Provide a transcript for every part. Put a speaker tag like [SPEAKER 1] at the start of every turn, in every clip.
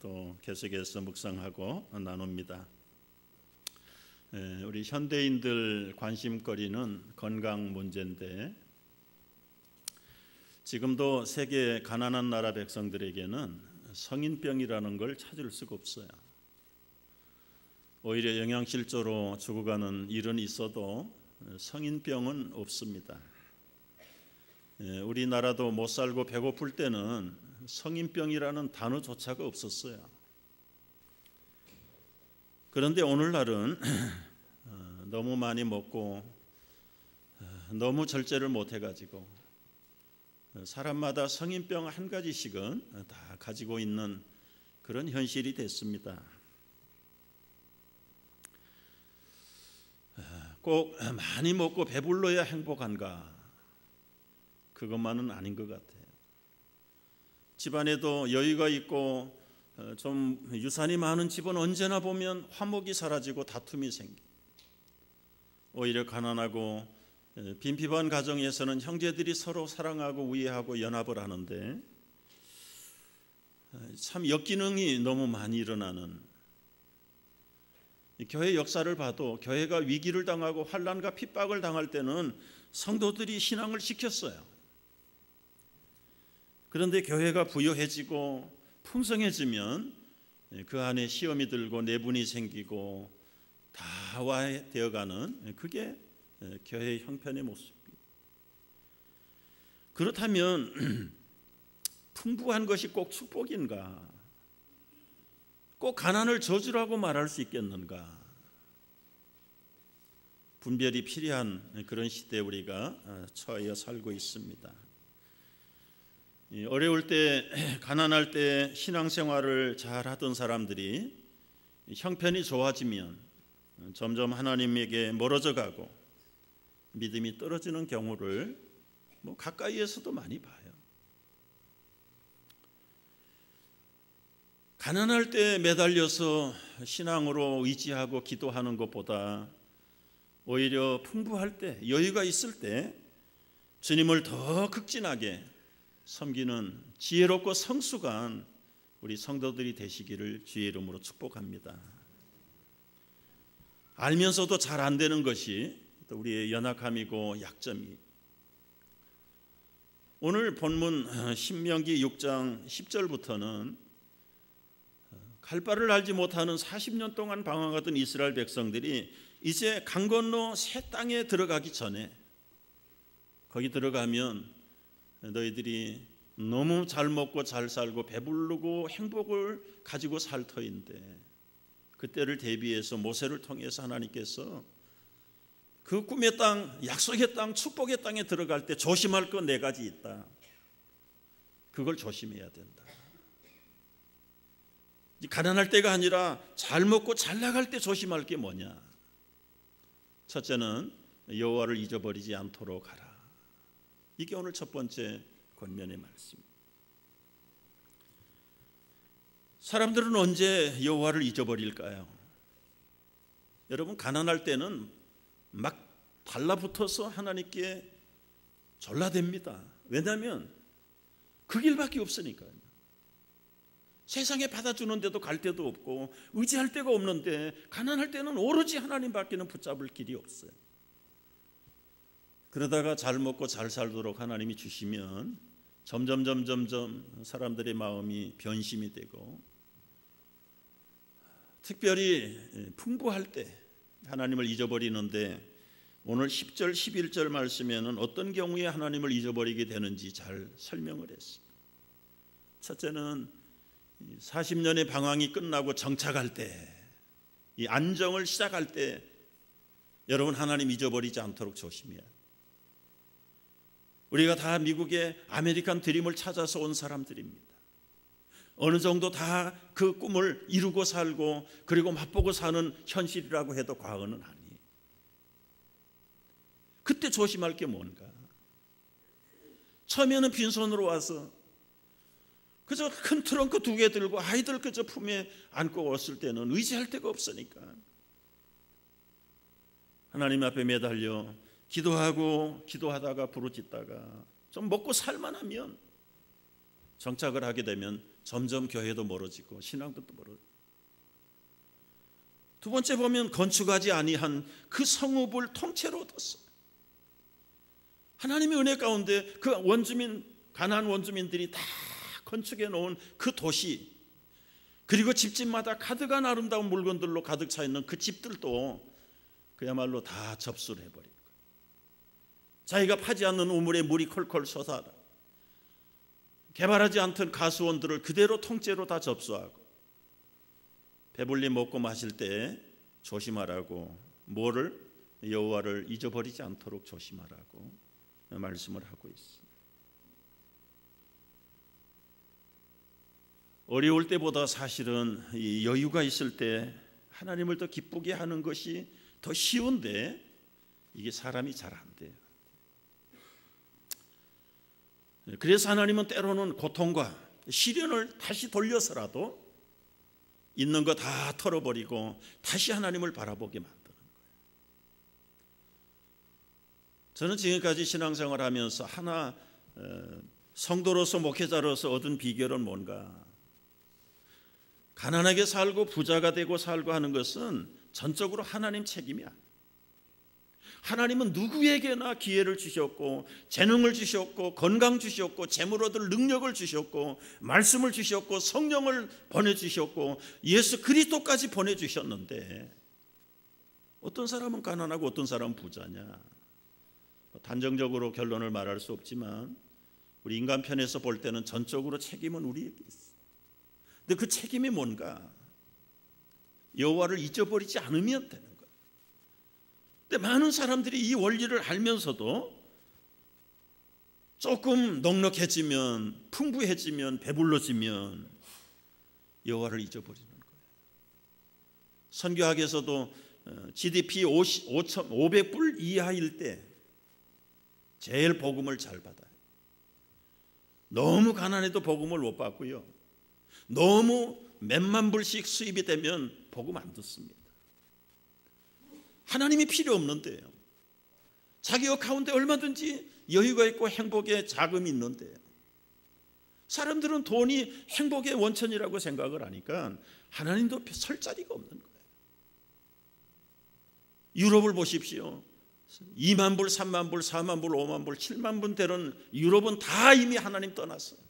[SPEAKER 1] 또 계속해서 묵상하고 나눕니다. 우리 현대인들 관심거리는 건강 문제인데 지금도 세계 가난한 나라 백성들에게는 성인병이라는 걸 찾을 수가 없어요. 오히려 영양실조로 죽어가는 일은 있어도 성인병은 없습니다. 우리나라도 못 살고 배고플 때는 성인병이라는 단어조차가 없었어요. 그런데 오늘날은 너무 많이 먹고 너무 절제를 못해가지고 사람마다 성인병 한 가지씩은 다 가지고 있는 그런 현실이 됐습니다. 꼭 많이 먹고 배불러야 행복한가? 그것만은 아닌 것 같아요. 집안에도 여유가 있고 좀 유산이 많은 집은 언제나 보면 화목이 사라지고 다툼이 생기. 오히려 가난하고 빈핍한 가정에서는 형제들이 서로 사랑하고 우애하고 연합을 하는데 참 역기능이 너무 많이 일어나는, 교회 역사를 봐도 교회가 위기를 당하고 환난과 핍박을 당할 때는 성도들이 신앙을 지켰어요. 그런데 교회가 부유해지고 풍성해지면 그 안에 시험이 들고 내분이 생기고 다화되어가는, 그게 교회의 형편의 모습입니다. 그렇다면 풍부한 것이 꼭 축복인가? 꼭 가난을 저주라고 말할 수 있겠는가? 분별이 필요한 그런 시대에 우리가 처해 살고 있습니다. 어려울 때, 가난할 때 신앙생활을 잘 하던 사람들이 형편이 좋아지면 점점 하나님에게 멀어져 가고 믿음이 떨어지는 경우를 가까이에서도 많이 봐요. 가난할 때 매달려서 신앙으로 의지하고 기도하는 것보다 오히려 풍부할 때, 여유가 있을 때 주님을 더 극진하게 섬기는 지혜롭고 성숙한 우리 성도들이 되시기를 주의 이름으로 축복합니다. 알면서도 잘 안 되는 것이 또 우리의 연약함이고 약점이. 오늘 본문 신명기 6장 10절부터는 갈 바를 알지 못하는 40년 동안 방황하던 이스라엘 백성들이 이제 강 건너 새 땅에 들어가기 전에, 거기 들어가면 너희들이 너무 잘 먹고 잘 살고 배부르고 행복을 가지고 살 터인데, 그때를 대비해서 모세를 통해서 하나님께서 그 꿈의 땅, 약속의 땅, 축복의 땅에 들어갈 때 조심할 것 4가지 있다. 그걸 조심해야 된다. 가난할 때가 아니라 잘 먹고 잘 나갈 때 조심할 게 뭐냐? 첫째는 여호와를 잊어버리지 않도록 하라. 이게 오늘 첫 번째 권면의 말씀입니다. 사람들은 언제 여호와를 잊어버릴까요? 여러분, 가난할 때는 막 달라붙어서 하나님께 졸라댑니다. 왜냐하면 그 길밖에 없으니까요. 세상에 받아주는 데도 갈 데도 없고 의지할 데가 없는데, 가난할 때는 오로지 하나님밖에는 붙잡을 길이 없어요. 그러다가 잘 먹고 잘 살도록 하나님이 주시면 점점 사람들의 마음이 변심이 되고, 특별히 풍부할 때 하나님을 잊어버리는데, 오늘 10절 11절 말씀에는 어떤 경우에 하나님을 잊어버리게 되는지 잘 설명을 했어요. 첫째는 40년의 방황이 끝나고 정착할 때, 이 안정을 시작할 때 여러분 하나님 잊어버리지 않도록 조심해야 돼요. 우리가 다 미국의 아메리칸 드림을 찾아서 온 사람들입니다. 어느 정도 다 그 꿈을 이루고 살고 그리고 맛보고 사는 현실이라고 해도 과언은 아니에요. 그때 조심할 게 뭔가? 처음에는 빈손으로 와서 그저 큰 트렁크 2개 들고 아이들 그저 품에 안고 왔을 때는 의지할 데가 없으니까 하나님 앞에 매달려 기도하다가 부르짖다가 좀 먹고 살만하면 정착을 하게 되면 점점 교회도 멀어지고 신앙도 또 멀어지고. 두 번째 보면 건축하지 아니한 그 성읍을 통째로 얻었어요. 하나님의 은혜 가운데 그 원주민, 가나안 원주민들이 다 건축해 놓은 그 도시, 그리고 집집마다 가득한 아름다운 물건들로 가득 차 있는 그 집들도 그야말로 다 접수를 해버린 거예요. 자기가 파지 않는 우물에 물이 콜콜 솟아라. 개발하지 않던 가수원들을 그대로 통째로 다 접수하고, 배불리 먹고 마실 때 조심하라고, 뭐를? 여호와를 잊어버리지 않도록 조심하라고 말씀을 하고 있습니다. 어려울 때보다 사실은 이 여유가 있을 때 하나님을 더 기쁘게 하는 것이 더 쉬운데, 이게 사람이 잘 안 돼요. 그래서 하나님은 때로는 고통과 시련을 다시 돌려서라도 있는 거 다 털어버리고 다시 하나님을 바라보게 만드는 거예요. 저는 지금까지 신앙생활하면서 하나 성도로서, 목회자로서 얻은 비결은 뭔가, 가난하게 살고 부자가 되고 살고 하는 것은 전적으로 하나님 책임이 아니에요. 하나님은 누구에게나 기회를 주셨고, 재능을 주셨고, 건강 주셨고, 재물 얻을 능력을 주셨고, 말씀을 주셨고, 성령을 보내주셨고, 예수 그리스도까지 보내주셨는데, 어떤 사람은 가난하고 어떤 사람은 부자냐, 단정적으로 결론을 말할 수 없지만 우리 인간 편에서 볼 때는 전적으로 책임은 우리에게 있어요. 근데 그 책임이 뭔가, 여호와를 잊어버리지 않으면 되는 거예요. 근데 많은 사람들이 이 원리를 알면서도 조금 넉넉해지면, 풍부해지면, 배불러지면 여호와를 잊어버리는 거예요. 선교학에서도 GDP 5,500불 이하일 때 제일 복음을 잘 받아요. 너무 가난해도 복음을 못 받고요, 너무 몇만 불씩 수입이 되면 복음 안 듣습니다. 하나님이 필요 없는데요, 자기 가운데 얼마든지 여유가 있고 행복의 자금이 있는데, 사람들은 돈이 행복의 원천이라고 생각을 하니까 하나님도 설 자리가 없는 거예요. 유럽을 보십시오. 2만 불, 3만 불, 4만 불, 5만 불, 7만 불 되는 유럽은 다 이미 하나님 떠났어요.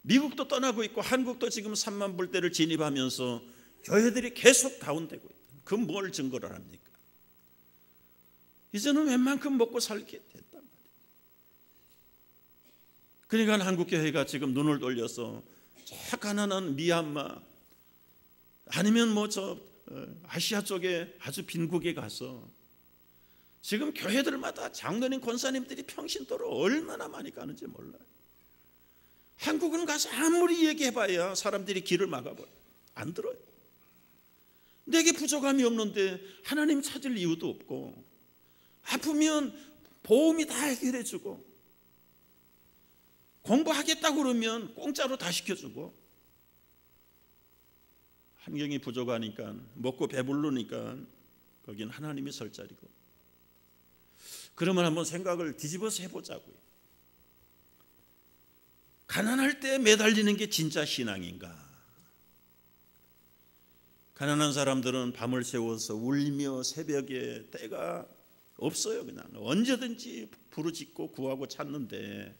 [SPEAKER 1] 미국도 떠나고 있고, 한국도 지금 3만 불대를 진입하면서 교회들이 계속 다운되고 있다. 그 뭘 증거를 합니까? 이제는 웬만큼 먹고 살게 됐단 말이에요. 그러니까 한국교회가 지금 눈을 돌려서 저 가난한 미얀마, 아니면 아시아 쪽에 아주 빈국에 가서 지금 교회들마다 장로님, 권사님들이 평신도로 얼마나 많이 가는지 몰라요. 한국은 가서 아무리 얘기해봐야 사람들이 길을 막아버려요. 안 들어요. 내게 부족함이 없는데 하나님 찾을 이유도 없고, 아프면 보험이 다 해결해주고, 공부하겠다고 그러면 공짜로 다 시켜주고, 환경이 부족하니까, 먹고 배부르니까 거긴 하나님이 설 자리고. 그러면 한번 생각을 뒤집어서 해보자고요. 가난할 때 매달리는 게 진짜 신앙인가? 가난한 사람들은 밤을 새워서 울며 새벽에 때가 없어요. 그냥 언제든지 부르짖고 구하고 찾는데,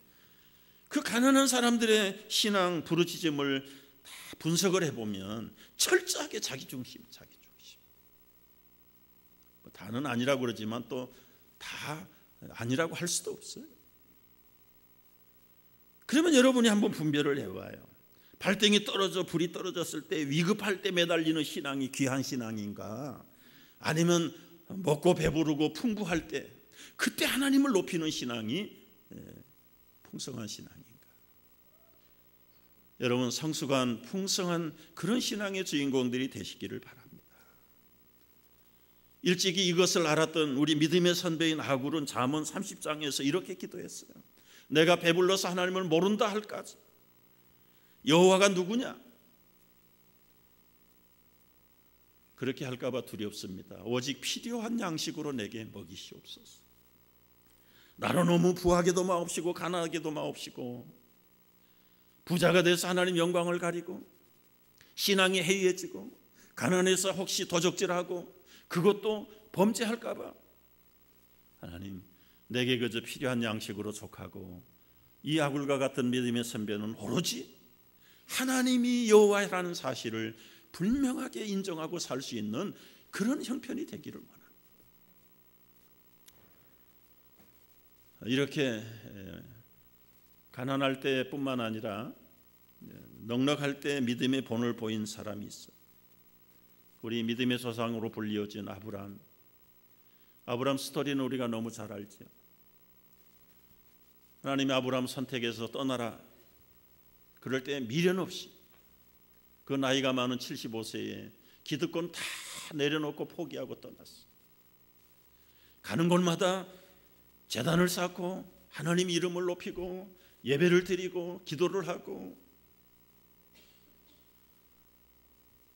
[SPEAKER 1] 그 가난한 사람들의 신앙 부르짖음을 다 분석을 해보면 철저하게 자기 중심. 다는 아니라고 그러지만 또 다 아니라고 할 수도 없어요. 그러면 여러분이 한번 분별을 해봐요. 발등이 떨어져 불이 떨어졌을 때 위급할 때 매달리는 신앙이 귀한 신앙인가, 아니면 먹고 배부르고 풍부할 때 그때 하나님을 높이는 신앙이 풍성한 신앙인가? 여러분, 성숙한 풍성한 그런 신앙의 주인공들이 되시기를 바랍니다. 일찍이 이것을 알았던 우리 믿음의 선배인 하굴은 잠언 30장에서 이렇게 기도했어요. 내가 배불러서 하나님을 모른다 할까지, 여호와가 누구냐? 그렇게 할까 봐 두렵습니다. 오직 필요한 양식으로 내게 먹이시옵소서. 나로 너무 부하게도 마옵시고 가난하게도 마옵시고, 부자가 돼서 하나님 영광을 가리고 신앙이 해이해지고 가난해서 혹시 도적질하고 그것도 범죄할까 봐 하나님 내게 그저 필요한 양식으로 족하고 이 아굴과 같은 믿음의 선배는 오로지 하나님이 여호와라는 사실을 분명하게 인정하고 살 수 있는 그런 형편이 되기를 원합니다. 이렇게 가난할 때뿐만 아니라 넉넉할 때 믿음의 본을 보인 사람이 있어. 우리 믿음의 조상으로 불리어진 아브라함 스토리는 우리가 너무 잘 알죠. 하나님이 아브라함 선택해서 떠나라. 그럴 때 미련 없이 그 나이가 많은 75세에 기득권 다 내려놓고 포기하고 떠났어. 가는 곳마다 제단을 쌓고 하나님 이름을 높이고 예배를 드리고 기도를 하고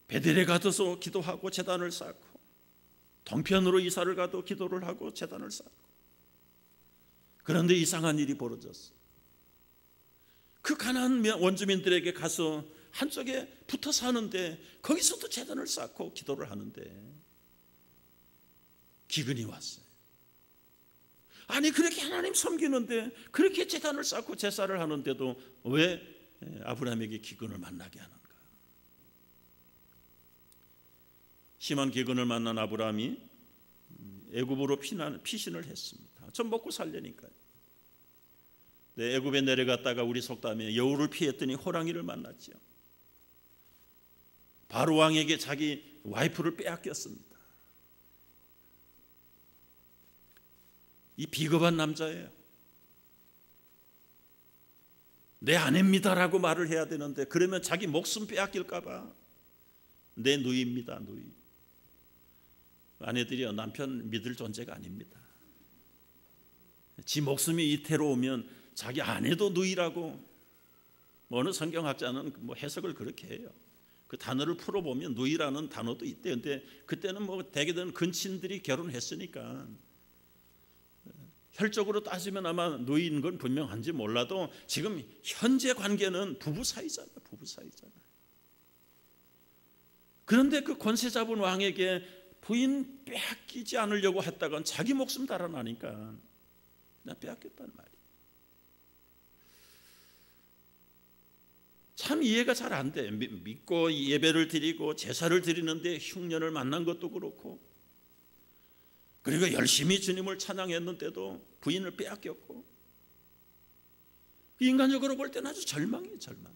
[SPEAKER 1] 베델에 가서 기도하고 제단을 쌓고 동편으로 이사를 가도 기도를 하고 제단을 쌓고 그런데 이상한 일이 벌어졌어. 그 가나안 원주민들에게 가서 한쪽에 붙어 사는데 거기서도 제단을 쌓고 기도를 하는데 기근이 왔어요. 아니 그렇게 하나님 섬기는데 그렇게 제단을 쌓고 제사를 하는데도 왜 아브라함에게 기근을 만나게 하는가? 심한 기근을 만난 아브라함이 애굽으로 피신을 했습니다. 좀 먹고 살려니까요. 애굽에 내려갔다가 우리 속담에 여우를 피했더니 호랑이를 만났죠. 바로 왕에게 자기 와이프를 빼앗겼습니다. 이 비겁한 남자예요. 내 아내입니다라고 말을 해야 되는데 그러면 자기 목숨 빼앗길까 봐 내 누이입니다. 누이. 아내들이요 남편 믿을 존재가 아닙니다. 지 목숨이 이태로우면 자기 아내도 누이라고 어느 성경학자는 해석을 그렇게 해요. 그 단어를 풀어보면 누이라는 단어도 있대. 근데 그때는 대개는 근친들이 결혼했으니까 혈적으로 따지면 아마 누이인 건 분명한지 몰라도 지금 현재 관계는 부부 사이잖아요. 부부 사이잖아요. 그런데 그 권세 잡은 왕에게 부인 빼앗기지 않으려고 했다간 자기 목숨 달아나니까 나 빼앗겼단 말이에요. 참 이해가 잘 안 돼. 믿고 예배를 드리고 제사를 드리는데 흉년을 만난 것도 그렇고 그리고 열심히 주님을 찬양했는데도 부인을 빼앗겼고 인간적으로 볼 때는 아주 절망이에요. 절망.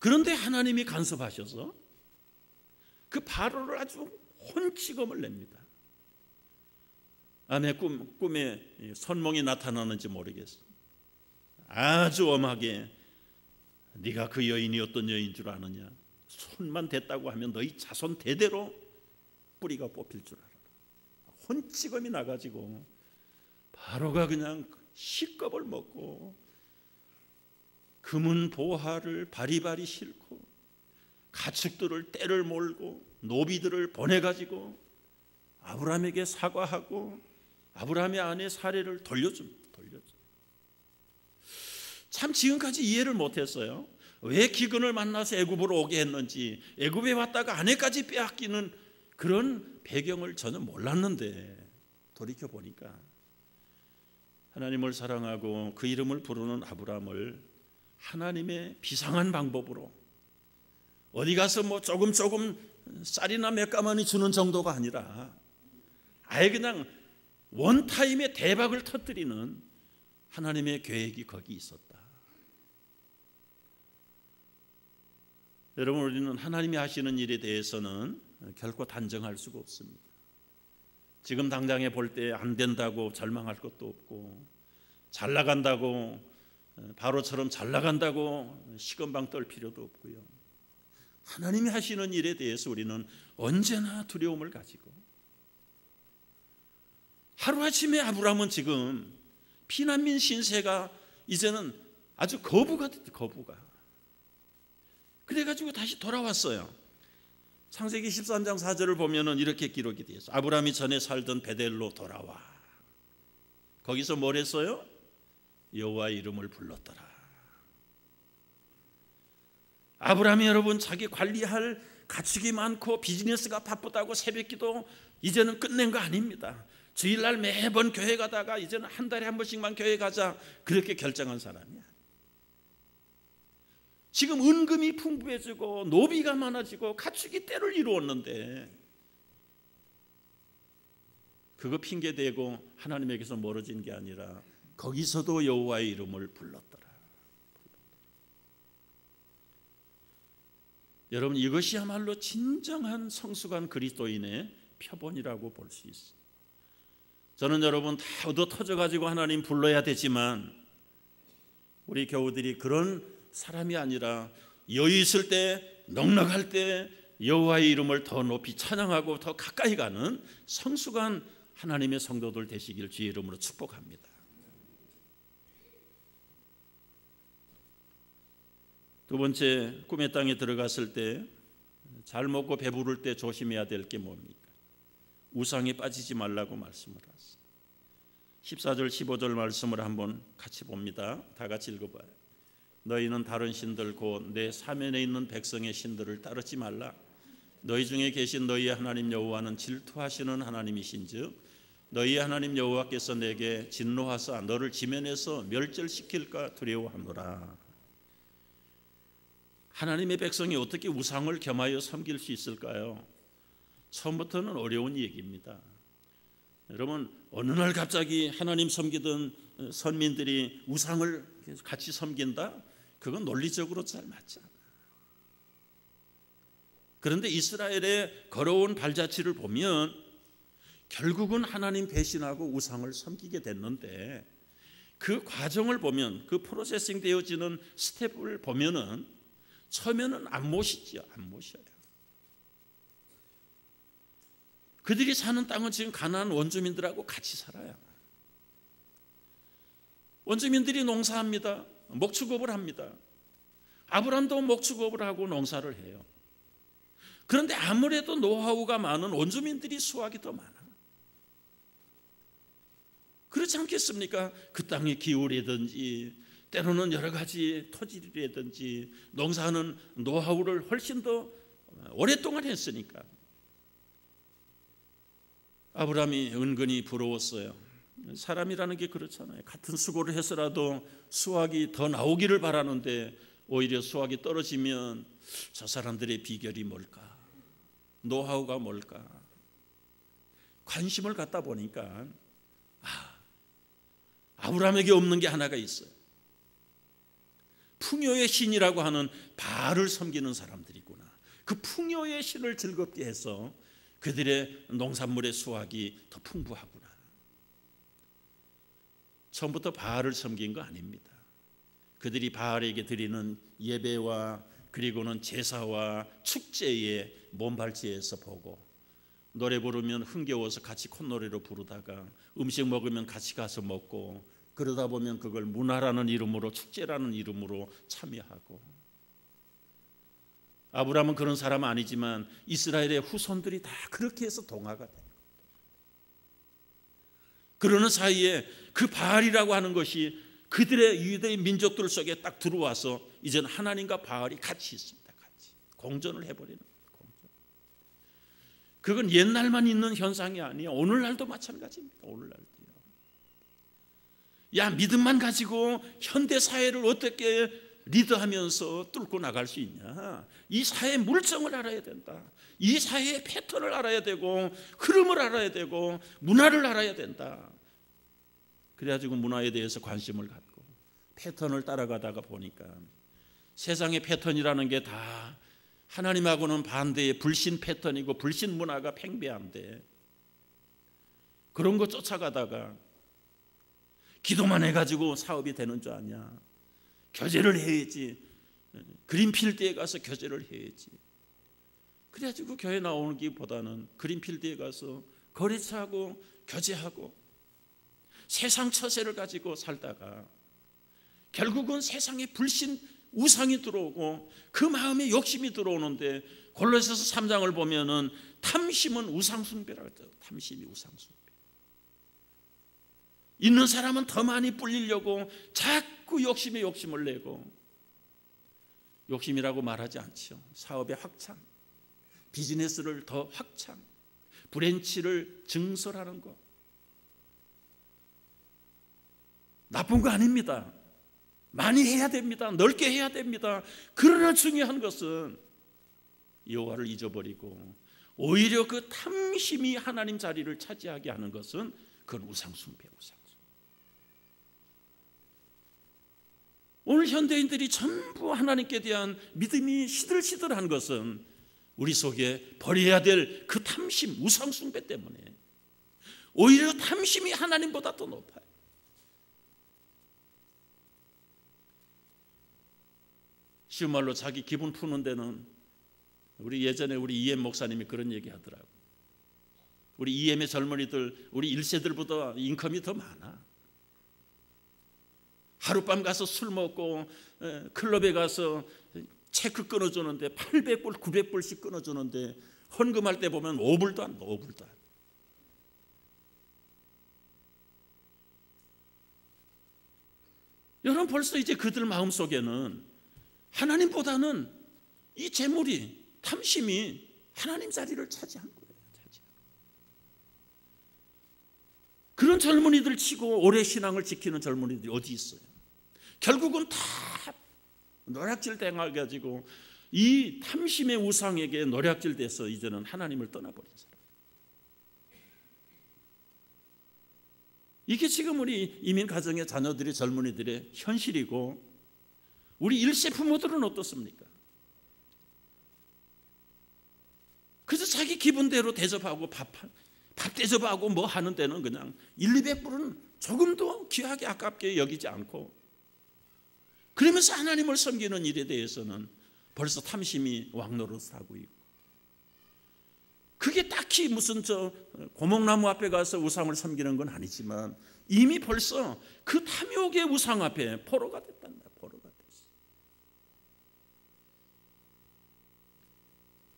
[SPEAKER 1] 그런데 하나님이 간섭하셔서 그 바로를 아주 혼치검을 냅니다. 아내 꿈에 선몽이 나타나는지 모르겠어. 아주 엄하게 네가 그 여인이 어떤 여인인 줄 아느냐. 손만 댔다고 하면 너희 자손 대대로 뿌리가 뽑힐 줄 알아. 혼치검이 나가지고 바로가 그냥 식겁을 먹고 금은 보화를 바리바리 싣고 가축들을 떼를 몰고 노비들을 보내가지고 아브라함에게 사과하고 아브라함의 아내 사례를 돌려줍니다. 참 지금까지 이해를 못했어요. 왜 기근을 만나서 애굽으로 오게 했는지, 애굽에 왔다가 아내까지 빼앗기는 그런 배경을 전혀 몰랐는데 돌이켜 보니까 하나님을 사랑하고 그 이름을 부르는 아브라함을 하나님의 비상한 방법으로 어디 가서 조금 쌀이나 몇 가마니 주는 정도가 아니라 아예 그냥 원타임의 대박을 터뜨리는 하나님의 계획이 거기 있었다. 여러분, 우리는 하나님이 하시는 일에 대해서는 결코 단정할 수가 없습니다. 지금 당장에 볼 때 안 된다고 절망할 것도 없고, 잘 나간다고 바로처럼 잘 나간다고 시건방 떨 필요도 없고요. 하나님이 하시는 일에 대해서 우리는 언제나 두려움을 가지고, 하루아침에 아브라함은 지금 피난민 신세가 이제는 아주 거부가 됐다. 거부가. 그래가지고 다시 돌아왔어요. 창세기 13장 4절을 보면은 이렇게 기록이 되어 있어요. 아브라함이 전에 살던 베델로 돌아와. 거기서 뭘 했어요? 여호와의 이름을 불렀더라. 아브라함이 여러분 자기 관리할 가축이 많고 비즈니스가 바쁘다고 새벽기도 이제는 끝낸 거 아닙니다. 주일날 매번 교회 가다가 이제는 한 달에 한 번씩만 교회 가자 그렇게 결정한 사람이야. 지금 은금이 풍부해지고 노비가 많아지고 가축이 때를 이루었는데 그거 핑계대고 하나님에게서 멀어진 게 아니라 거기서도 여호와의 이름을 불렀더라. 여러분, 이것이야말로 진정한 성숙한 그리스도인의 표본이라고 볼 수 있어요. 저는 여러분 다 얻어 터져가지고 하나님 불러야 되지만 우리 교우들이 그런 사람이 아니라 여유 있을 때, 넉넉할 때 여호와의 이름을 더 높이 찬양하고 더 가까이 가는 성숙한 하나님의 성도들 되시길 주의 이름으로 축복합니다. 두 번째, 꿈의 땅에 들어갔을 때 잘 먹고 배부를 때 조심해야 될 게 뭡니까? 우상에 빠지지 말라고 말씀을 하셨어요. 14절 15절 말씀을 한번 같이 봅니다. 다 같이 읽어봐요. 너희는 다른 신들 곧 내 사면에 있는 백성의 신들을 따르지 말라. 너희 중에 계신 너희의 하나님 여호와는 질투하시는 하나님이신즉 너희 하나님 여호와께서 내게 진노하사 너를 지면에서 멸절시킬까 두려워하노라. 하나님의 백성이 어떻게 우상을 겸하여 섬길 수 있을까요? 처음부터는 어려운 얘기입니다. 여러분, 어느 날 갑자기 하나님 섬기던 선민들이 우상을 같이 섬긴다? 그건 논리적으로 잘 맞지 않아요. 그런데 이스라엘의 걸어온 발자취를 보면 결국은 하나님 배신하고 우상을 섬기게 됐는데 그 과정을 보면, 그 프로세싱 되어지는 스텝을 보면은 처음에는 안 모시죠. 안 모셔요. 그들이 사는 땅은 지금 가나안 원주민들하고 같이 살아요. 원주민들이 농사합니다. 목축업을 합니다. 아브람도 목축업을 하고 농사를 해요. 그런데 아무래도 노하우가 많은 원주민들이 수확이 더 많아요. 그렇지 않겠습니까? 그 땅의 기후라든지 때로는 여러 가지 토질이라든지 농사하는 노하우를 훨씬 더 오랫동안 했으니까 아브라함이 은근히 부러웠어요. 사람이라는 게 그렇잖아요. 같은 수고를 해서라도 수확이 더 나오기를 바라는데 오히려 수확이 떨어지면 저 사람들의 비결이 뭘까? 노하우가 뭘까? 관심을 갖다 보니까 아브라함에게 없는 게 하나가 있어요. 풍요의 신이라고 하는 바알을 섬기는 사람들이구나. 그 풍요의 신을 즐겁게 해서 그들의 농산물의 수확이 더 풍부하구나. 처음부터 바알을 섬긴 거 아닙니다. 그들이 바알에게 드리는 예배와 그리고는 제사와 축제의 몸발치에서 보고 노래 부르면 흥겨워서 같이 콧노래로 부르다가 음식 먹으면 같이 가서 먹고 그러다 보면 그걸 문화라는 이름으로 축제라는 이름으로 참여하고 아브라함은 그런 사람 아니지만 이스라엘의 후손들이 다 그렇게 해서 동화가 돼요. 그러는 사이에 그 바알이라고 하는 것이 그들의 유대의 민족들 속에 딱 들어와서 이제는 하나님과 바알이 같이 있습니다. 같이 공존을 해버리는 거예요. 공존. 그건 옛날만 있는 현상이 아니에요. 오늘날도 마찬가지입니다. 오늘날도요. 야, 믿음만 가지고 현대 사회를 어떻게 리드하면서 뚫고 나갈 수 있냐? 이 사회의 물정을 알아야 된다. 이 사회의 패턴을 알아야 되고 흐름을 알아야 되고 문화를 알아야 된다. 그래가지고 문화에 대해서 관심을 갖고 패턴을 따라가다가 보니까 세상의 패턴이라는 게 다 하나님하고는 반대의 불신 패턴이고 불신 문화가 팽배한데 그런 거 쫓아가다가 기도만 해가지고 사업이 되는 줄 아냐? 교제를 해야지. 그린필드에 가서 교제를 해야지. 그래가지고 교회 나오는 것보다는 그린필드에 가서 거래처하고 교제하고 세상 처세를 가지고 살다가 결국은 세상에 불신 우상이 들어오고 그 마음에 욕심이 들어오는데 골로새서 3장을 보면은 탐심은 우상숭배라고 해요. 탐심이 우상숭배. 있는 사람은 더 많이 불리려고 자꾸 욕심에 욕심을 내고 욕심이라고 말하지 않죠. 사업의 확장, 비즈니스를 더 확장, 브랜치를 증설하는 것. 나쁜 거 아닙니다. 많이 해야 됩니다. 넓게 해야 됩니다. 그러나 중요한 것은 여호와를 잊어버리고 오히려 그 탐심이 하나님 자리를 차지하게 하는 것은 그건 우상숭배. 오늘 현대인들이 전부 하나님께 대한 믿음이 시들시들한 것은 우리 속에 버려야 될 그 탐심, 우상숭배 때문에 오히려 탐심이 하나님보다 더 높아요. 쉬운 말로 자기 기분 푸는 데는 우리 예전에 우리 이엠 목사님이 그런 얘기 하더라고요. 우리 이엠의 젊은이들, 우리 1세들보다 인컴이 더 많아. 하룻밤 가서 술 먹고 클럽에 가서 체크 끊어주는데 800불, 900불씩 끊어주는데 헌금할 때 보면 5불도 안 돼, 5불도 안 돼. 여러분 벌써 이제 그들 마음속에는 하나님보다는 이 재물이, 탐심이 하나님 자리를 차지한 거예요. 그런 젊은이들 치고 오래 신앙을 지키는 젊은이들이 어디 있어요? 결국은 다 노략질 당해가지고 이 탐심의 우상에게 노략질 돼서 이제는 하나님을 떠나버린 사람. 이게 지금 우리 이민 가정의 자녀들이, 젊은이들의 현실이고, 우리 1세 부모들은 어떻습니까? 그래서 자기 기분대로 대접하고 밥 대접하고 뭐 하는 데는 그냥 100~200불은 조금도 귀하게 아깝게 여기지 않고, 그러면서 하나님을 섬기는 일에 대해서는 벌써 탐심이 왕노릇하고 있고, 그게 딱히 무슨 고목나무 앞에 가서 우상을 섬기는 건 아니지만 이미 벌써 그 탐욕의 우상 앞에 포로가 됐단 말이야. 포로가 됐어.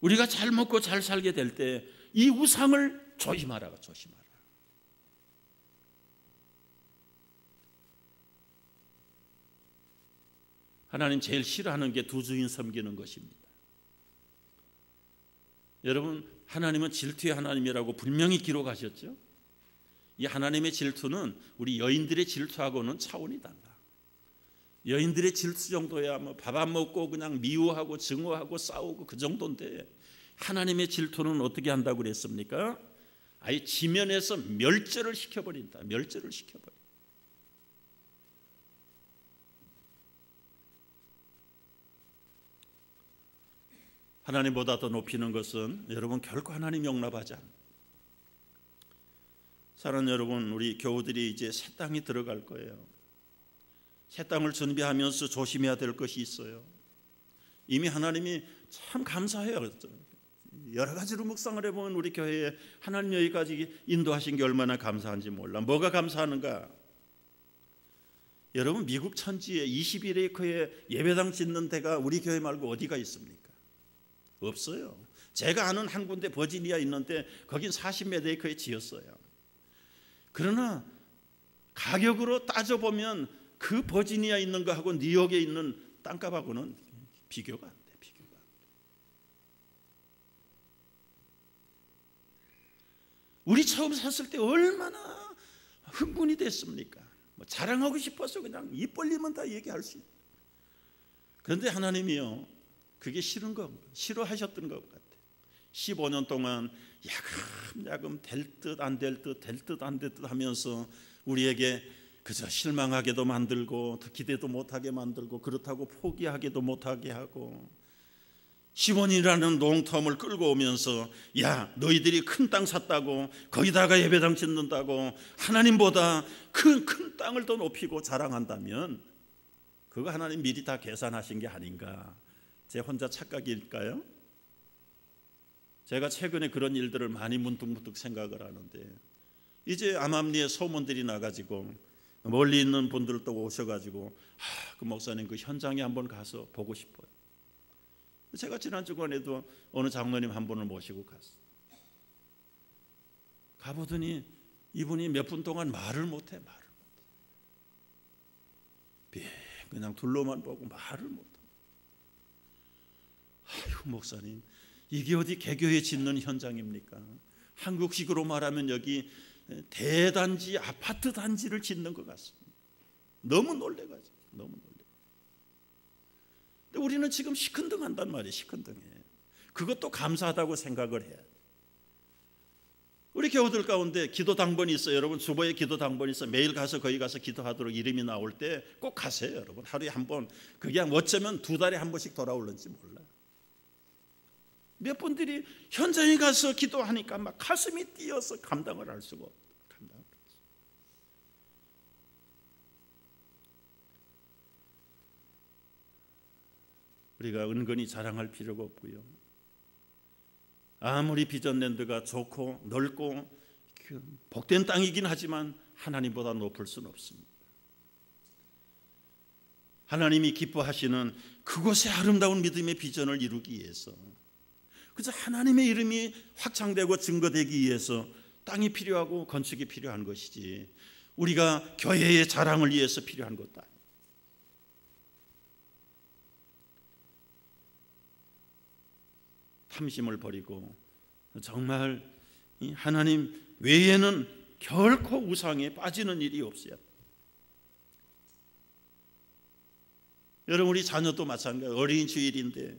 [SPEAKER 1] 우리가 잘 먹고 잘 살게 될 때 이 우상을 조심하라. 하나님 제일 싫어하는 게 두 주인 섬기는 것입니다. 여러분, 하나님은 질투의 하나님이라고 분명히 기록하셨죠? 이 하나님의 질투는 우리 여인들의 질투하고는 차원이 달라. 여인들의 질투 정도야 뭐 밥 안 먹고 그냥 미워하고 증오하고 싸우고 그 정도인데, 하나님의 질투는 어떻게 한다고 그랬습니까? 아예 지면에서 멸절을 시켜버린다. 멸절을 시켜버린다. 하나님보다 더 높이는 것은 여러분 결코 하나님 용납하지 않습니다. 사랑하는 여러분, 우리 교우들이 이제 새 땅에 들어갈 거예요. 새 땅을 준비하면서 조심해야 될 것이 있어요. 이미 하나님이 참 감사해요. 여러 가지로 묵상을 해보면 우리 교회에 하나님 여기까지 인도하신 게 얼마나 감사한지 몰라. 뭐가 감사하는가? 여러분, 미국 천지에 21에이커의 예배당 짓는 데가 우리 교회 말고 어디가 있습니까? 없어요. 제가 아는 한 군데 버지니아 있는데 거긴 40몇 에이커에 지었어요. 그러나 가격으로 따져보면 그 버지니아 있는 거하고 뉴욕에 있는 땅값하고는 비교가 안 돼. 우리 처음 샀을 때 얼마나 흥분이 됐습니까? 뭐 자랑하고 싶어서 그냥 입 벌리면 다 얘기할 수 있다. 그런데 하나님이요, 그게 싫어하셨던 것 같아요. 15년 동안 야금야금 될 듯 안 될 듯, 될 듯 안 될 듯 하면서 우리에게 그저 실망하게도 만들고 기대도 못하게 만들고, 그렇다고 포기하게도 못하게 하고, 10원이라는 롱텀을 끌고 오면서 야, 너희들이 큰 땅 샀다고 거기다가 예배당 짓는다고 하나님보다 큰 땅을 더 높이고 자랑한다면 그거 하나님 미리 다 계산하신 게 아닌가? 제 혼자 착각일까요? 제가 최근에 그런 일들을 많이 문득문득 생각을 하는데, 이제 암암리에 소문들이 나가지고 멀리 있는 분들도 오셔가지고 그 목사님 그 현장에 한번 가서 보고 싶어요. 제가 지난 주간에도 어느 장로님 한 분을 모시고 갔어요. 가보더니 이분이 몇 분 동안 말을 못해. 그냥 둘러만 보고 말을 못해. 목사님, 이게 어디 개교회 짓는 현장입니까? 한국식으로 말하면 여기 대단지, 아파트 단지를 짓는 것 같습니다. 너무 놀래가지고, 너무 놀래. 근데 우리는 지금 시큰둥한단 말이에요. 시큰둥해. 그것도 감사하다고 생각을 해. 우리 교우들 가운데 기도 당번이 있어요. 여러분, 주보에 기도 당번이 있어요. 매일 가서 거기 가서 기도하도록 이름이 나올 때 꼭 가세요. 여러분, 하루에 한 번, 그게 어쩌면 2달에 한 번씩 돌아올는지 몰라. 몇 분들이 현장에 가서 기도하니까 막 가슴이 뛰어서 감당을 할 수가 없다. 우리가 은근히 자랑할 필요가 없고요. 아무리 비전랜드가 좋고 넓고 복된 땅이긴 하지만 하나님보다 높을 수는 없습니다. 하나님이 기뻐하시는 그곳의 아름다운 믿음의 비전을 이루기 위해서, 그래서 하나님의 이름이 확장되고 증거되기 위해서 땅이 필요하고 건축이 필요한 것이지, 우리가 교회의 자랑을 위해서 필요한 것도 아니에요. 탐심을 버리고 정말 하나님 외에는 결코 우상에 빠지는 일이 없어요. 여러분, 우리 자녀도 마찬가지예요. 어린이 주일인데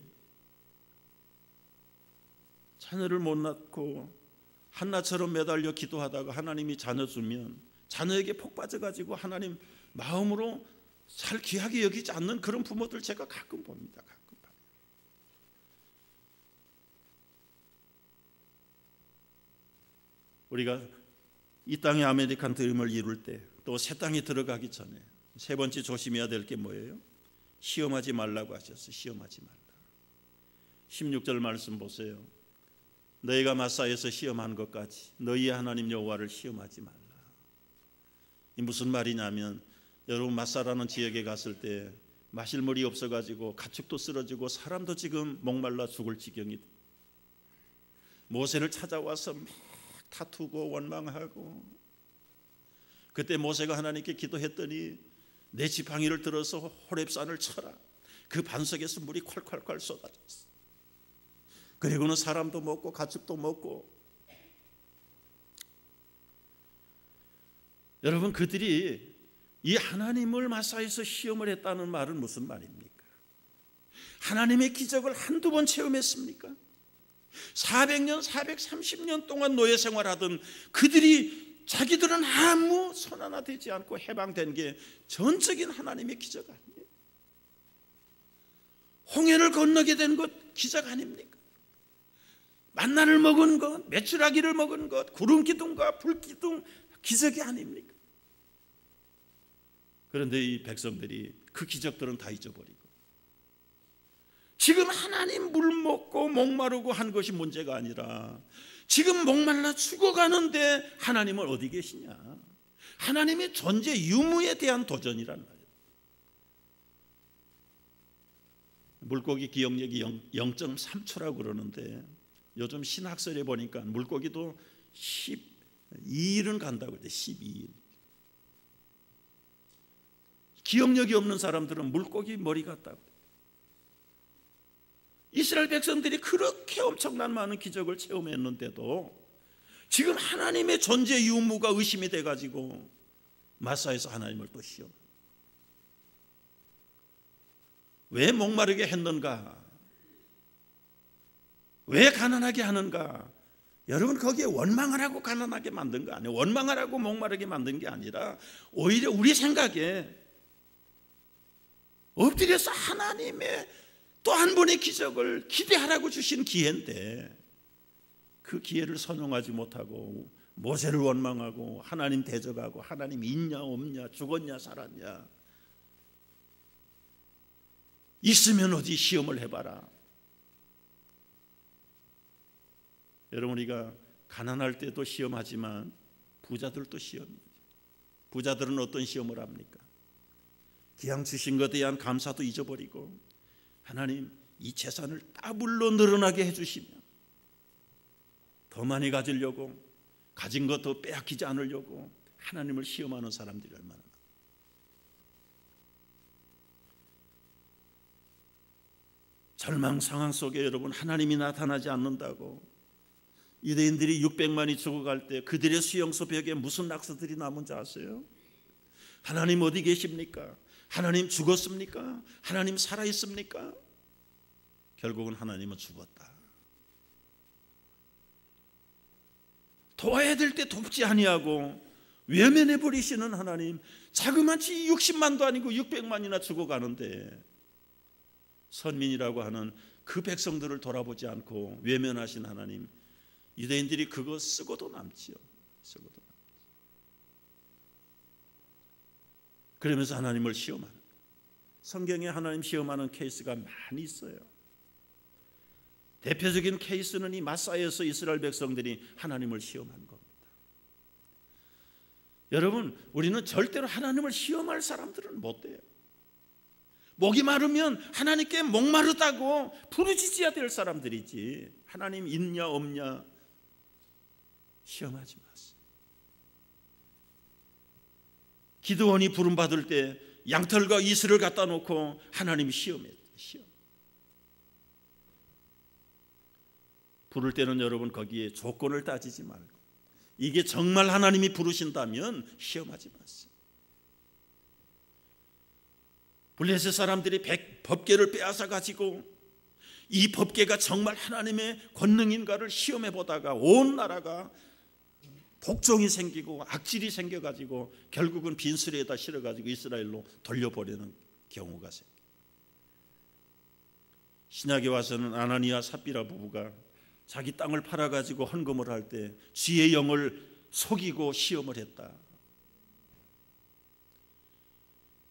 [SPEAKER 1] 자녀를 못 낳고 한나처럼 매달려 기도하다가 하나님이 자녀 주면 자녀에게 폭 빠져가지고 하나님 마음으로 잘 귀하게 여기지 않는 그런 부모들 제가 가끔 봅니다. 가끔. 우리가 이 땅의 아메리칸 드림을 이룰 때, 또 새 땅에 들어가기 전에 세 번째 조심해야 될 게 뭐예요? 시험하지 말라고 하셨어요. 시험하지 말라. 16절 말씀 보세요. 너희가 마사에서 시험한 것까지 너희의 하나님 여호와를 시험하지 말라. 이 무슨 말이냐면, 여러분 마사라는 지역에 갔을 때 마실 물이 없어가지고 가축도 쓰러지고 사람도 지금 목말라 죽을 지경이 돼. 모세를 찾아와서 막 다투고 원망하고, 그때 모세가 하나님께 기도했더니 내 지팡이를 들어서 호렙산을 쳐라. 그 반석에서 물이 콸콸콸 쏟아졌어. 그리고는 사람도 먹고 가축도 먹고. 여러분, 그들이 이 하나님을 마사에서 시험을 했다는 말은 무슨 말입니까? 하나님의 기적을 한두 번 체험했습니까? 400년, 430년 동안 노예 생활하던 그들이, 자기들은 아무 손 하나 되지 않고 해방된 게 전적인 하나님의 기적 아니에요? 홍해를 건너게 된 것 기적 아닙니까? 만나를 먹은 것, 메추라기를 먹은 것, 구름 기둥과 불 기둥 기적이 아닙니까? 그런데 이 백성들이 그 기적들은 다 잊어버리고, 지금 하나님 물 먹고 목마르고 한 것이 문제가 아니라 지금 목말라 죽어가는데 하나님은 어디 계시냐? 하나님의 존재 유무에 대한 도전이란 말이에요. 물고기 기억력이 0.3초라고 그러는데, 요즘 신학설에 보니까 물고기도 12일은 간다고 그래요. 12일. 기억력이 없는 사람들은 물고기 머리 같다고. 이스라엘 백성들이 그렇게 엄청난 많은 기적을 체험했는데도 지금 하나님의 존재 유무가 의심이 돼가지고 마사에서 하나님을 또 시험. 왜 목마르게 했는가? 왜 가난하게 하는가? 여러분, 거기에 원망을 하고 가난하게 만든 거 아니에요. 원망을 하고 목마르게 만든 게 아니라 오히려 우리 생각에 엎드려서 하나님의 또 한 번의 기적을 기대하라고 주신 기회인데, 그 기회를 선용하지 못하고 모세를 원망하고 하나님 대적하고, 하나님 있냐 없냐, 죽었냐 살았냐, 있으면 어디 시험을 해봐라. 여러분, 우리가 가난할 때도 시험하지만 부자들도 시험이에요. 부자들은 어떤 시험을 합니까? 기왕 주신 것에 대한 감사도 잊어버리고, 하나님 이 재산을 따블로 늘어나게 해주시면 더 많이 가지려고, 가진 것 더 빼앗기지 않으려고 하나님을 시험하는 사람들이 얼마나 많아요. 절망 상황 속에 여러분 하나님이 나타나지 않는다고 유대인들이 600만이 죽어갈 때 그들의 수용소 벽에 무슨 낙서들이 남은지 아세요? 하나님 어디 계십니까? 하나님 죽었습니까? 하나님 살아있습니까? 결국은 하나님은 죽었다. 도와야 될 때 돕지 아니하고 외면해 버리시는 하나님, 자그마치 60만도 아니고 600만이나 죽어가는데 선민이라고 하는 그 백성들을 돌아보지 않고 외면하신 하나님, 유대인들이 그거 쓰고도 남지요. 쓰고도 남지요. 그러면서 하나님을 시험하는, 성경에 하나님 시험하는 케이스가 많이 있어요. 대표적인 케이스는 이 마사에서 이스라엘 백성들이 하나님을 시험한 겁니다. 여러분, 우리는 절대로 하나님을 시험할 사람들은 못 돼요. 목이 마르면 하나님께 목마르다고 부르짖어야 될 사람들이지, 하나님 있냐 없냐 시험하지 마세요. 기드온이 부름받을 때 양털과 이슬을 갖다 놓고 하나님이 시험했다. 시험. 부를 때는 여러분 거기에 조건을 따지지 말고 이게 정말 하나님이 부르신다면 시험하지 마세요. 블레셋 사람들이 법궤를 빼앗아 가지고 이 법궤가 정말 하나님의 권능인가를 시험해 보다가 온 나라가 복종이 생기고 악질이 생겨가지고 결국은 빈수레에다 실어가지고 이스라엘로 돌려보내는 경우가 생겨요. 신약에 와서는 아나니아 삽비라 부부가 자기 땅을 팔아가지고 헌금을 할 때 주의 영을 속이고 시험을 했다.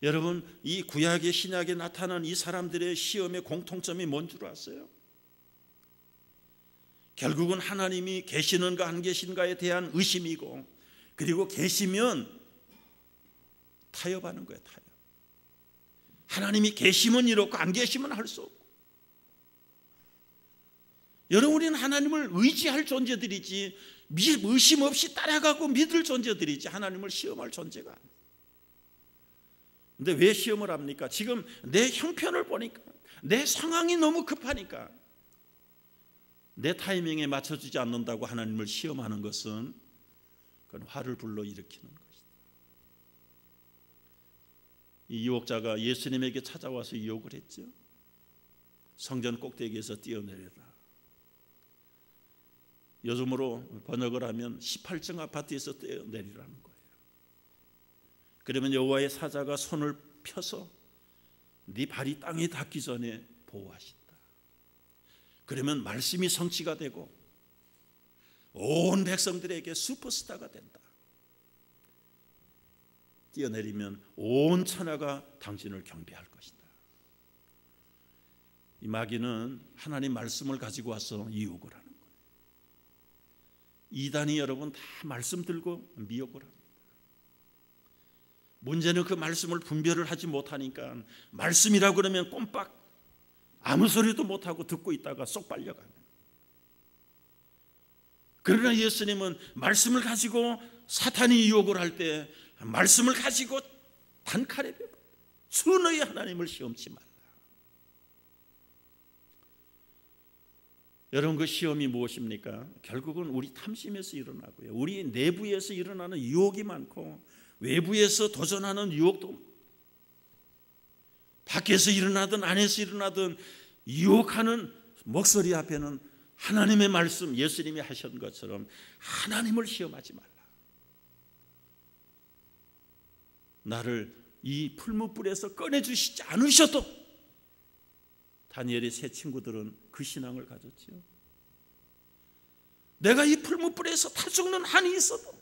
[SPEAKER 1] 여러분, 이 구약의 신약에 나타난 이 사람들의 시험의 공통점이 뭔 줄 아세요? 결국은 하나님이 계시는가 안 계신가에 대한 의심이고, 그리고 계시면 타협하는 거예요. 타협. 하나님이 계시면 이렇고 안 계시면 할 수 없고. 여러분, 우리는 하나님을 의지할 존재들이지 의심 없이 따라가고 믿을 존재들이지 하나님을 시험할 존재가 아니에요. 근데 왜 시험을 합니까? 지금 내 형편을 보니까, 내 상황이 너무 급하니까, 내 타이밍에 맞춰주지 않는다고 하나님을 시험하는 것은 그건 화를 불러일으키는 것이다. 이 유혹자가 예수님에게 찾아와서 유혹을 했죠. 성전 꼭대기에서 뛰어내려라. 요즘으로 번역을 하면 18층 아파트에서 뛰어내리라는 거예요. 그러면 여호와의 사자가 손을 펴서 네 발이 땅에 닿기 전에 보호하신다. 그러면 말씀이 성취가 되고 온 백성들에게 슈퍼스타가 된다. 뛰어내리면 온 천하가 당신을 경배할 것이다. 이 마귀는 하나님 말씀을 가지고 와서 유혹을 하는 거예요. 이단이 여러분 다 말씀 들고 미혹을 합니다. 문제는 그 말씀을 분별을 하지 못하니까 말씀이라고 그러면 꼼빡 아무 소리도 못하고 듣고 있다가 쏙 빨려가는. 그러나 예수님은 말씀을 가지고 사탄이 유혹을 할 때 말씀을 가지고 단칼에 순의 하나님을 시험치 말라. 여러분, 그 시험이 무엇입니까? 결국은 우리 탐심에서 일어나고요, 우리 내부에서 일어나는 유혹이 많고, 외부에서 도전하는 유혹도, 밖에서 일어나든 안에서 일어나든 유혹하는 목소리 앞에는 하나님의 말씀, 예수님이 하신 것처럼 하나님을 시험하지 말라. 나를 이 풀무불에서 꺼내주시지 않으셔도, 다니엘의 세 친구들은 그 신앙을 가졌지요. 내가 이 풀무불에서 타 죽는 한이 있어도,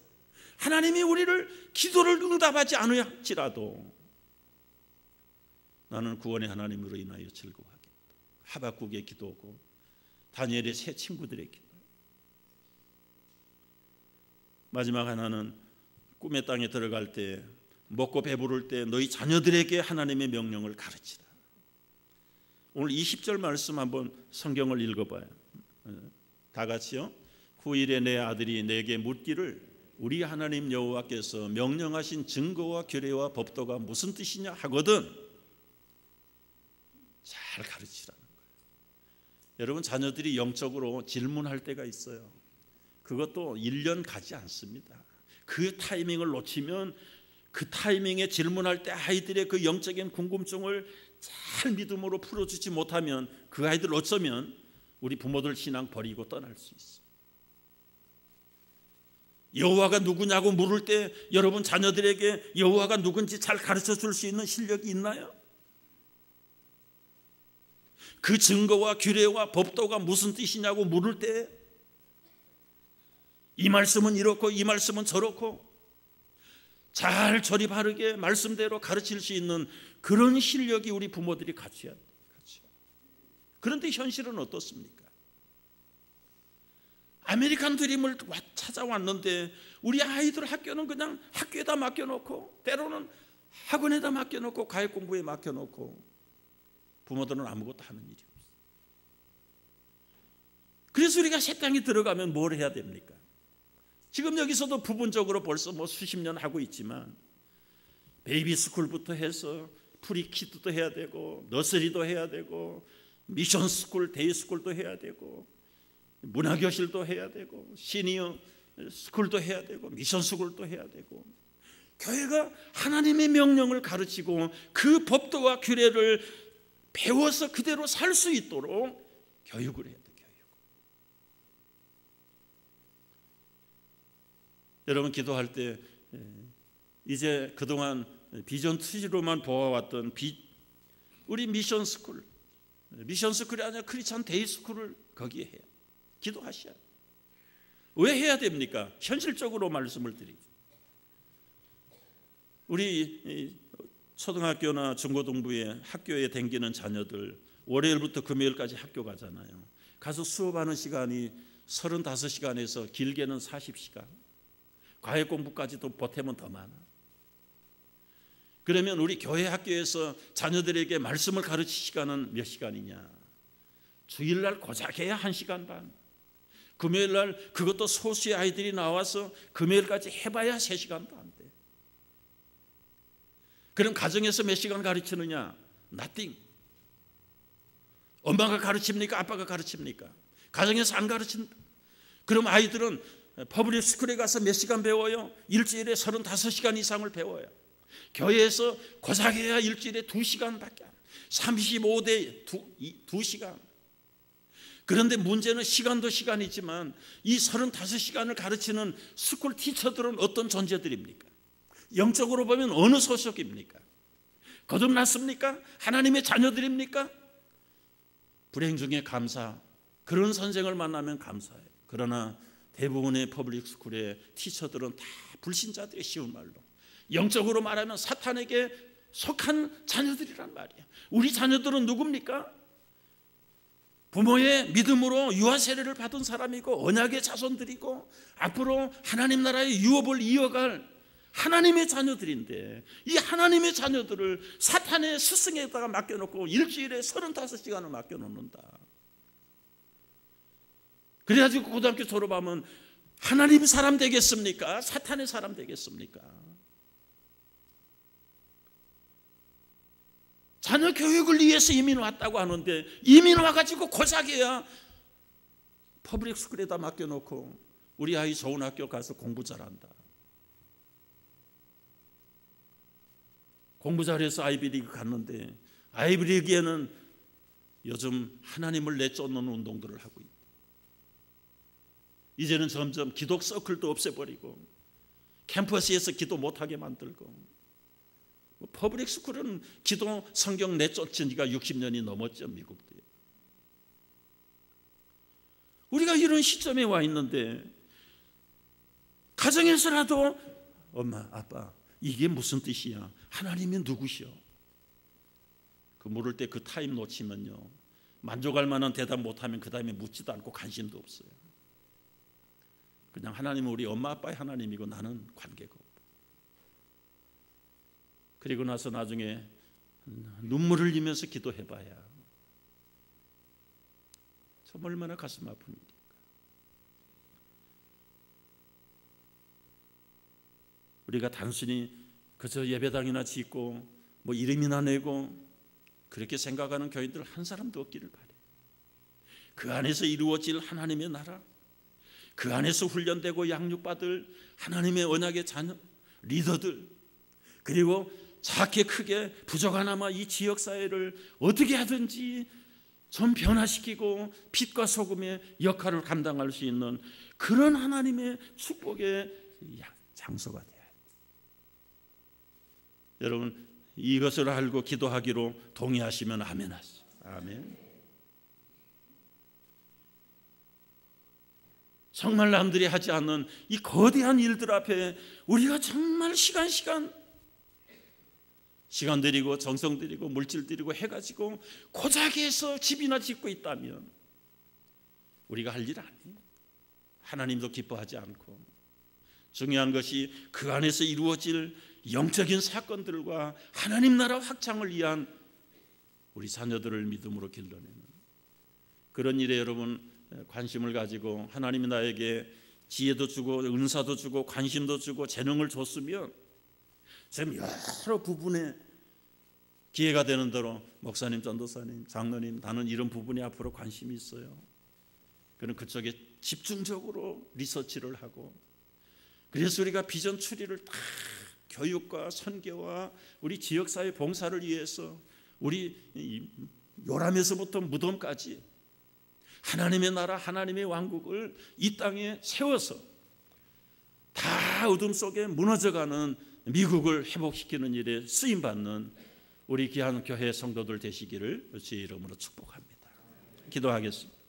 [SPEAKER 1] 하나님이 우리를 기도를 응답하지 않을지라도 나는 구원의 하나님으로 인하여 즐거워하겠다. 하박국의 기도고 다니엘의 세 친구들의 기도. 마지막 하나는 꿈의 땅에 들어갈 때, 먹고 배부를 때 너희 자녀들에게 하나님의 명령을 가르치라. 오늘 20절 말씀 한번 성경을 읽어봐요. 다 같이요. 후일에 내 아들이 내게 묻기를 우리 하나님 여호와께서 명령하신 증거와 규례와 법도가 무슨 뜻이냐 하거든 잘 가르치라는 거예요. 여러분, 자녀들이 영적으로 질문할 때가 있어요. 그것도 1년 가지 않습니다. 그 타이밍을 놓치면 그 타이밍에 질문할 때 아이들의 그 영적인 궁금증을 잘 믿음으로 풀어주지 못하면 그 아이들 어쩌면 우리 부모들 신앙 버리고 떠날 수 있어요. 여호와가 누구냐고 물을 때 여러분 자녀들에게 여호와가 누군지 잘 가르쳐 줄 수 있는 실력이 있나요? 그 증거와 규례와 법도가 무슨 뜻이냐고 물을 때 이 말씀은 이렇고 이 말씀은 저렇고 잘 저리 바르게 말씀대로 가르칠 수 있는 그런 실력이 우리 부모들이 갖춰야 돼요. 그런데 현실은 어떻습니까? 아메리칸 드림을 찾아왔는데 우리 아이들 학교는 그냥 학교에다 맡겨놓고 때로는 학원에다 맡겨놓고 과외 공부에 맡겨놓고 부모들은 아무것도 하는 일이 없어요. 그래서 우리가 새 땅에 들어가면 뭘 해야 됩니까? 지금 여기서도 부분적으로 벌써 수십 년 하고 있지만 베이비 스쿨부터 해서 프리키드도 해야 되고 너서리도 해야 되고 미션 스쿨, 데이 스쿨도 해야 되고 문화교실도 해야 되고 시니어 스쿨도 해야 되고 미션 스쿨도 해야 되고 교회가 하나님의 명령을 가르치고 그 법도와 규례를 배워서 그대로 살 수 있도록 교육을 해야 돼요. 여러분 기도할 때 이제 그동안 비전 투지로만 보아왔던 우리 미션 스쿨이 아니라 크리스찬 데이 스쿨을 거기에 해요. 기도하셔야 돼요. 왜 해야 됩니까? 현실적으로 말씀을 드리죠. 우리 초등학교나 중고등부에 학교에 다니는 자녀들 월요일부터 금요일까지 학교 가잖아요. 가서 수업하는 시간이 35시간에서 길게는 40시간, 과외 공부까지도 보태면 더 많아. 그러면 우리 교회 학교에서 자녀들에게 말씀을 가르칠 시간은 몇 시간이냐? 주일날 고작 해야 1시간 반, 금요일날 그것도 소수의 아이들이 나와서 금요일까지 해봐야 3시간도 안 돼. 그럼 가정에서 몇 시간 가르치느냐? nothing. 엄마가 가르칩니까? 아빠가 가르칩니까? 가정에서 안 가르친다. 그럼 아이들은 퍼블릭 스쿨에 가서 몇 시간 배워요? 일주일에 35시간 이상을 배워요. 교회에서 고작 해야 일주일에 2시간밖에 안, 35대 2시간. 그런데 문제는 시간도 시간이지만 이 35시간을 가르치는 스쿨 티처들은 어떤 존재들입니까? 영적으로 보면 어느 소속입니까? 거듭났습니까? 하나님의 자녀들입니까? 불행 중에 감사. 그런 선생을 만나면 감사해요. 그러나 대부분의 퍼블릭 스쿨의 티처들은 다 불신자들의 쉬운 말로 영적으로 말하면 사탄에게 속한 자녀들이란 말이에요. 우리 자녀들은 누굽니까? 부모의 믿음으로 유아 세례를 받은 사람이고 언약의 자손들이고 앞으로 하나님 나라의 유업을 이어갈 하나님의 자녀들인데 이 하나님의 자녀들을 사탄의 스승에다가 맡겨놓고 일주일에 35시간을 맡겨놓는다. 그래가지고 고등학교 졸업하면 하나님 사람 되겠습니까? 사탄의 사람 되겠습니까? 자녀 교육을 위해서 이민 왔다고 하는데 이민 와가지고 고작해야 퍼블릭 스쿨에다 맡겨놓고 우리 아이 좋은 학교 가서 공부 잘한다. 공부 잘해서 아이비리그 갔는데 아이비리그에는 요즘 하나님을 내쫓는 운동들을 하고 있다. 이제는 점점 기독 서클도 없애버리고 캠퍼스에서 기도 못하게 만들고 퍼블릭 스쿨은 기도 성경 내쫓은 지가 60년이 넘었죠. 미국도. 우리가 이런 시점에 와 있는데 가정에서라도 엄마 아빠 이게 무슨 뜻이야? 하나님이 누구시오? 그 물을 때 그 타임 놓치면요 만족할 만한 대답 못하면 그 다음에 묻지도 않고 관심도 없어요. 그냥 하나님은 우리 엄마 아빠의 하나님이고 나는 관계가 없고. 그리고 나서 나중에 눈물을 흘리면서 기도해봐야 참 얼마나 가슴 아픈 일일까. 우리가 단순히 그저 예배당이나 짓고 뭐 이름이나 내고 그렇게 생각하는 교인들 한 사람도 없기를 바래요. 그 안에서 이루어질 하나님의 나라, 그 안에서 훈련되고 양육받을 하나님의 언약의 자녀, 리더들, 그리고 작게 크게 부족하나마 이 지역사회를 어떻게 하든지 좀 변화시키고 빛과 소금의 역할을 감당할 수 있는 그런 하나님의 축복의 장소가 되어야 돼요. 여러분, 이것을 알고 기도하기로 동의하시면 아멘 하시죠. 아멘. 정말 남들이 하지 않는 이 거대한 일들 앞에 우리가 정말 시간 들이고 정성 들이고 물질 들이고 해가지고 고작에 해서 집이나 짓고 있다면 우리가 할 일 아니에요. 하나님도 기뻐하지 않고, 중요한 것이 그 안에서 이루어질 영적인 사건들과 하나님 나라 확장을 위한 우리 자녀들을 믿음으로 길러내는 그런 일에 여러분 관심을 가지고 하나님이 나에게 지혜도 주고 은사도 주고 관심도 주고 재능을 줬으면 지금 여러 부분에 기회가 되는 대로 목사님, 전도사님, 장로님, 나는 이런 부분에 앞으로 관심이 있어요. 그는 그쪽에 집중적으로 리서치를 하고, 그래서 우리가 비전 추리를 다 교육과 선교와 우리 지역사회 봉사를 위해서 우리 요람에서부터 무덤까지 하나님의 나라, 하나님의 왕국을 이 땅에 세워서 다 어둠 속에 무너져가는 미국을 회복시키는 일에 쓰임받는 우리 귀한 교회 성도들 되시기를 주의 이름으로 축복합니다. 기도하겠습니다.